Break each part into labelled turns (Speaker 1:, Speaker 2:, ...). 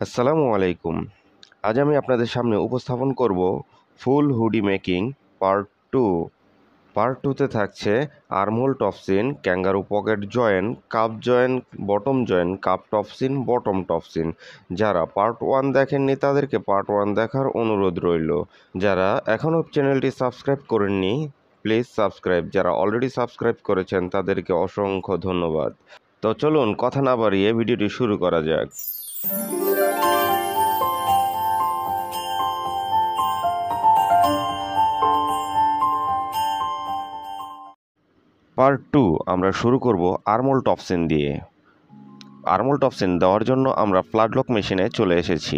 Speaker 1: আসসালামু আলাইকুম। আজ আমি আপনাদের সামনে উপস্থাপন করব ফুল হুডি মেকিং পার্ট 2। পার্ট 2তে থাকছে armhole Topsin, kangaroo pocket join, cup join, bottom join, cup Topsin, bottom Topsin. যারা পার্ট 1 দেখেননি তাদেরকে পার্ট 1 দেখার অনুরোধ রইল। যারা এখনও চ্যানেলটি সাবস্ক্রাইব করেননি প্লিজ সাবস্ক্রাইব। যারা অলরেডি সাবস্ক্রাইব করেছেন তাদেরকে অসংখ্য ধন্যবাদ। তো চলুন কথা না বাড়িয়ে ভিডিওটি শুরু করা যাক। পার্ট 2 আমরা শুরু করব আর্মহোল টপসিন দিয়ে। আর্মহোল টপসিন দেওয়ার জন্য আমরা ফ্ল্যাটলক মেশিনে চলে এসেছি।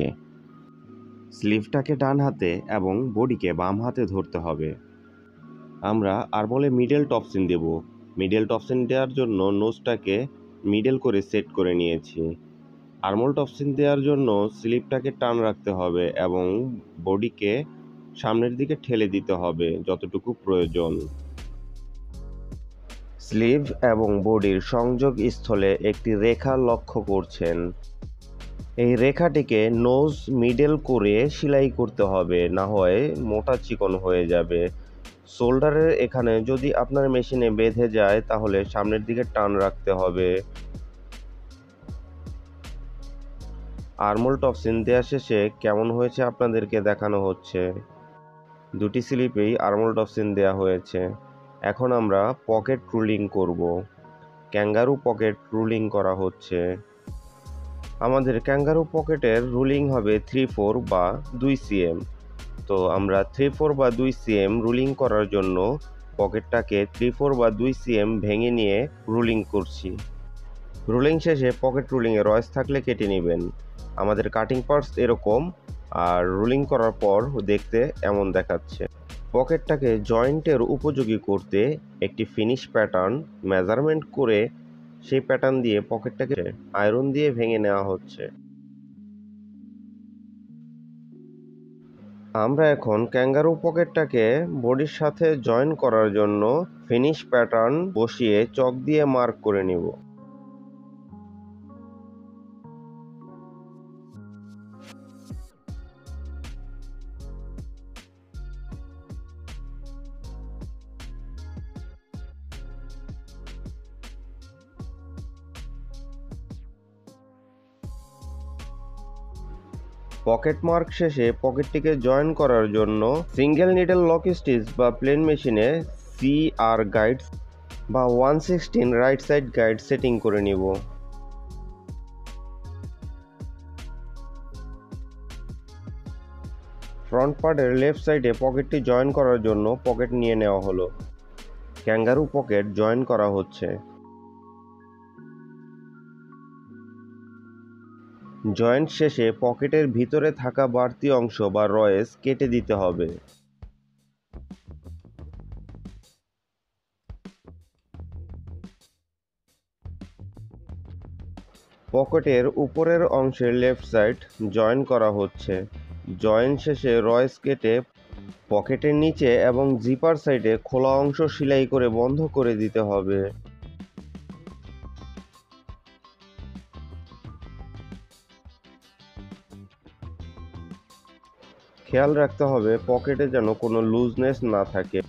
Speaker 1: স্লিভটাকে ডান হাতে এবং বডিকে বাম হাতে ধরতে হবে। আমরা আর্মহোলে মিডল টপসিন দেব। মিডল টপসিন দেওয়ার জন্য নোজটাকে মিডল করে সেট করে নিয়েছি। আর্মহোল টপসিন দেওয়ার জন্য স্লিভটাকে টান রাখতে হবে এবং বডিকে সামনের দিকে ঠেলে দিতে হবে যতটুকু প্রয়োজন। স্লিভ এবং বডির সংযোগ স্থলে একটি রেখা লক্ষ্য করছেন। এই রেখাটিকে নোজ মিডল করে সেলাই করতে হবে, না হয় মোটা চিকন হয়ে যাবে। শোল্ডারের এখানে যদি আপনার মেশিনে বেঁধে যায় তাহলে সামনের দিকে টান রাখতে হবে। আর্মহোল টপসিন দেওয়া শেষে কেমন হয়েছে আপনাদেরকে দেখানো হচ্ছে। দুটি স্লিপেই আর্মহোল টপসিন দেওয়া হয়েছে। এখন আমরা পকেট রুলিং করব। ক্যাঙ্গারু পকেট রুলিং করা হচ্ছে। আমাদের ক্যাঙ্গারু পকেটের রুলিং হবে 3/4 বা 2 cm। তো আমরা 3/4 বা 2 cm রুলিং করার জন্য পকেটটাকে 3/4 বা 2 cm ভেঙে নিয়ে রুলিং করছি। রুলিং শেষে পকেট রুলিংয়ে রয়েস থাকলে কেটে নেবেন। আমাদের কাটিং পার্টস এরকম, আর রুলিং করার পর দেখতে এমন দেখাচ্ছে। পকেটটাকে জয়েন্টের উপযোগী করতে একটি ফিনিশ প্যাটার্ন মেজারমেন্ট করে সেই প্যাটার্ন দিয়ে পকেটটাকে আয়রন দিয়ে ভেঙে নেওয়া হচ্ছে। আমরা এখন ক্যাঙ্গারু পকেটটাকে বডির সাথে জয়েন করার জন্য ফিনিশ প্যাটার্ন বসিয়ে চক দিয়ে মার্ক করে নিব। পকেট মার্ক শেষে পকেটটিকে জয়েন করার জন্য সিঙ্গেল নিডল লক স্টিচ বা প্লেন মেশিনে CR গাইড বা 116 রাইট সাইড গাইড সেটিং করে নিব। ফ্রন্ট পার্টের লেফট সাইডে পকেটটি জয়েন করার জন্য পকেট নিয়ে নেওয়া হলো। ক্যাঙ্গারু পকেট জয়েন করা হচ্ছে। জয়েন্ট শেষে পকেটের ভিতরে থাকা বাড়তি অংশ বা রয়েস কেটে দিতে হবে। পকেটের উপরের অংশের লেফট সাইড জয়েন করা হচ্ছে। জয়েন শেষে রয়েস কেটে পকেটের নিচে এবং জিপার সাইডে খোলা অংশ সেলাই করে বন্ধ করে দিতে হবে। খেয়াল রাখতে হবে পকেটে যেন কোনো লুজনেস না থাকে।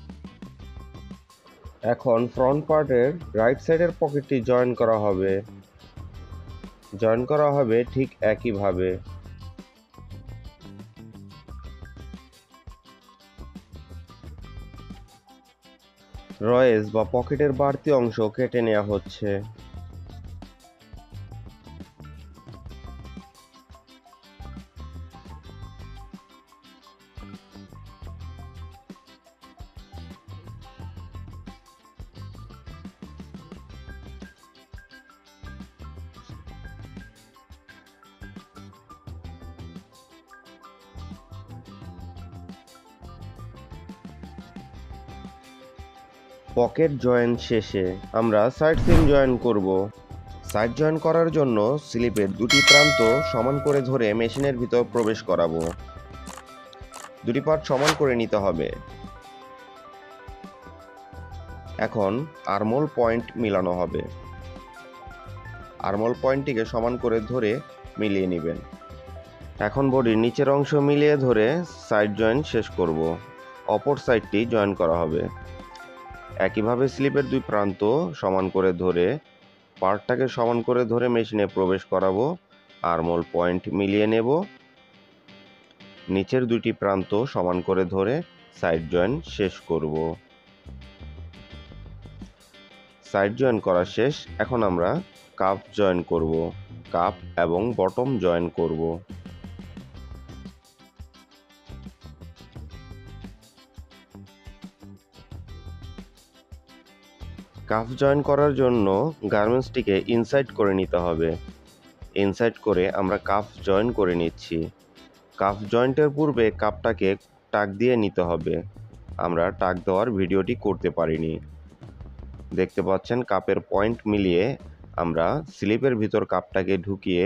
Speaker 1: এখন ফ্রন্ট পার্টের রাইট সাইডের পকেটটি জয়েন করা হবে। জয়েন করা হবে ঠিক একইভাবে। রয়েস বা পকেটের বাড়তি অংশ কেটে নেওয়া হচ্ছে। পকেট জয়েন শেষে আমরা সাইড সিম জয়েন করব। সাইড জয়েন করার জন্য স্লিপের দুটি প্রান্ত সমান করে ধরে মেশিনের ভিতর প্রবেশ করাবো। দুটি পার্ট সমান করে নিতে হবে। এখন আর্মহোল পয়েন্ট মিলানো হবে। আর্মহোল পয়েন্টটিকে সমান করে ধরে মিলিয়ে নেবেন। এখন বডির নিচের অংশ মিলিয়ে ধরে সাইড জয়েন শেষ করব। অপর সাইডটি জয়েন করা হবে। একইভাবে স্লিপের দুই প্রান্ত সমান করে ধরে পার্টটাকে সমান করে ধরে মেশিনে প্রবেশ করাবো। আর্মহোল পয়েন্ট মিলিয়ে নেব। নিচের দুটি প্রান্ত সমান করে ধরে সাইড জয়েন শেষ করব। সাইড জয়েন করা শেষ। এখন আমরা কাপ জয়েন করব। কাপ এবং বটম জয়েন করব। কাপ জয়েন করার জন্য গার্মেন্টসটিকে ইনসাইড করে নিতে হবে। ইনসাইড করে আমরা কাপ জয়েন করে নিচ্ছি। কাপ জয়েন্টের পূর্বে কাপটাকে টাক দিয়ে নিতে হবে। আমরা টাক দেওয়ার ভিডিওটি করতে পারিনি। দেখতে পাচ্ছেন কাপের পয়েন্ট মিলিয়ে আমরা স্লিপের ভিতর কাপটাকে ঢুকিয়ে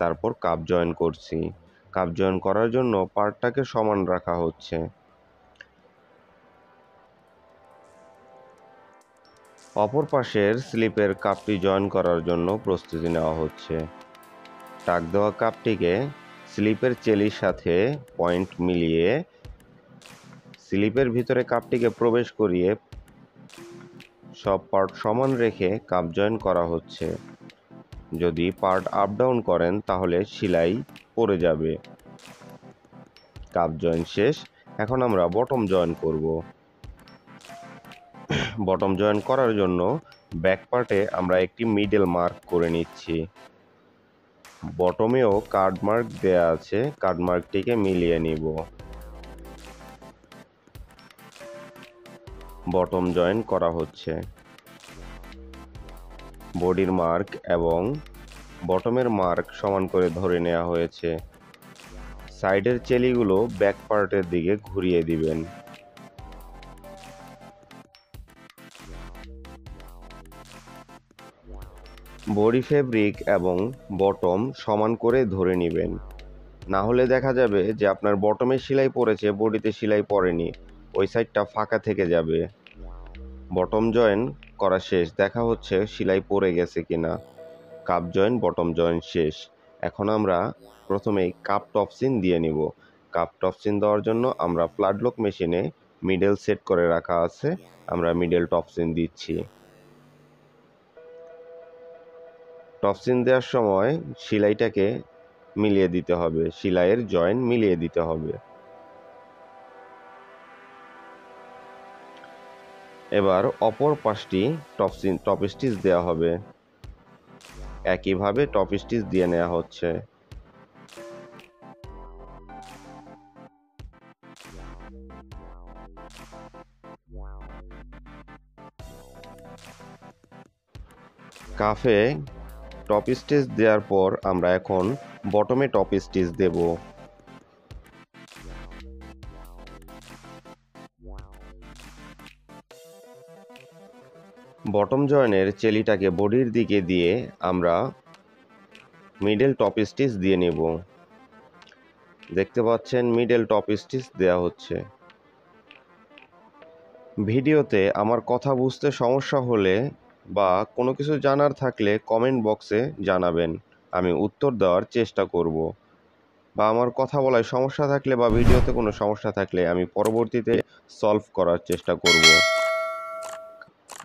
Speaker 1: তারপর কাপ জয়েন করছি। কাপ জয়েন করার জন্য পার্টটাকে সমান রাখা হচ্ছে। অপর পাশের স্লিপের কাপটি জয়েন করার জন্য প্রস্তুতি নেওয়া হচ্ছে। টাক দেওয়া কাপটিকে স্লিপের চেলির সাথে পয়েন্ট মিলিয়ে স্লিপের ভিতরে কাপটিকে প্রবেশ করিয়ে সব পার্ট সমান রেখে কাপ জয়েন করা হচ্ছে। যদি পার্ট আপ ডাউন করেন তাহলে সেলাই পড়ে যাবে। কাপ জয়েন শেষ। এখন আমরা বটম জয়েন করব। বটম জয়েন করার জন্য ব্যাক পার্টে আমরা একটি মিডল মার্ক করে নিচ্ছি। বটমেও কার্ড মার্ক দেয়া আছে, কার্ড মার্কটিকে মিলিয়ে নিব। বটম জয়েন করা হচ্ছে। বডির মার্ক এবং বটমের মার্ক সমান করে ধরে নেওয়া হয়েছে। সাইডের চেলিগুলো ব্যাক পার্টের দিকে ঘুরিয়ে দিবেন। বডি ফেব্রিক এবং বটম সমান করে ধরে নেবেন। না হলে দেখা যাবে যে আপনার বটমে সেলাই পড়েছে, বডিতে সেলাই পড়েনি, ওই সাইডটা ফাঁকা থেকে যাবে। বটম জয়েন করা শেষ। দেখা হচ্ছে সেলাই পড়ে গেছে কিনা। কাপ জয়েন, বটম জয়েন শেষ। এখন আমরা প্রথমেই কাপ টপসিন দিয়ে নিব। কাপ টপসিন দেওয়ার জন্য আমরা ফ্ল্যাটলক মেশিনে মিডল সেট করে রাখা আছে, আমরা মিডল টপসিন দিচ্ছি। টপসিন দেওয়ার সময় সেলাইটাকে মিলিয়ে দিতে হবে, সেলাইয়ের জয়েন মিলিয়ে দিতে হবে। এবার অপর পাশটি টপ স্টিচ দেওয়া হবে। একইভাবে টপ স্টিচ দিয়ে নেওয়া হচ্ছে। কাফে টপ স্টিচ দেওয়ার পর আমরা এখন বটমে টপ স্টিচ দেব। বটম জয়েনের চেলিটাকে বডির দিকে দিয়ে আমরা মিডল টপ স্টিচ দিয়ে নেব। দেখতে পাচ্ছেন মিডল টপ স্টিচ দেওয়া হচ্ছে। ভিডিওতে আমার কথা বুঝতে সমস্যা হলে বা কোনো কিছু জানার থাকলে কমেন্ট বক্সে জানাবেন, আমি উত্তর দেওয়ার চেষ্টা করব। বা আমার কথা বলায় সমস্যা থাকলে বা ভিডিওতে কোনো সমস্যা থাকলে আমি পরবর্তীতে সলভ করার চেষ্টা করব।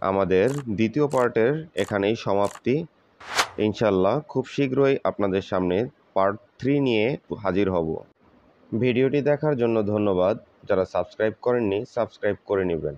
Speaker 1: আমাদের দ্বিতীয় পার্টের এখানেই সমাপ্তি। ইনশাল্লাহ খুব শীঘ্রই আপনাদের সামনে পার্ট 3 নিয়ে হাজির হব। ভিডিওটি দেখার জন্য ধন্যবাদ। যারা সাবস্ক্রাইব করেননি সাবস্ক্রাইব করে নেবেন।